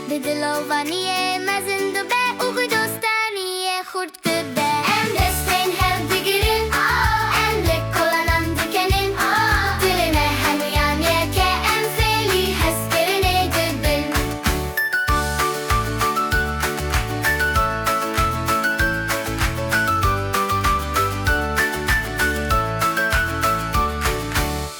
بدلوانیه مزند به او دوستانیه خورد به ام دستین هر دیگرین ام لکلانم دکنین دلمه همیانیه که ام فعلی هست کرنه دبن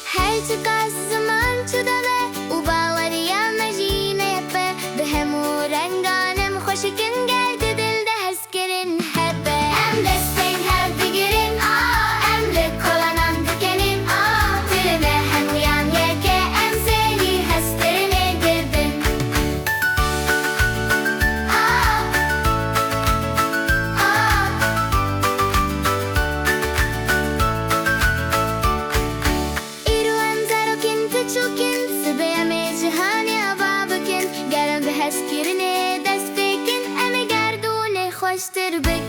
هر چقدر zaman çudalı ubaları yamacine yapı behemu renganem hoşikin geldi dilde heskerin hebe em desteğin her digirin em de kolanan dikenin diline hem uyan yeke em seni heskerine girdin İru em zarokin tıçukin sıbeyeme cihani ababakin Gerem be heskirine destekin eme gerdune hoştur be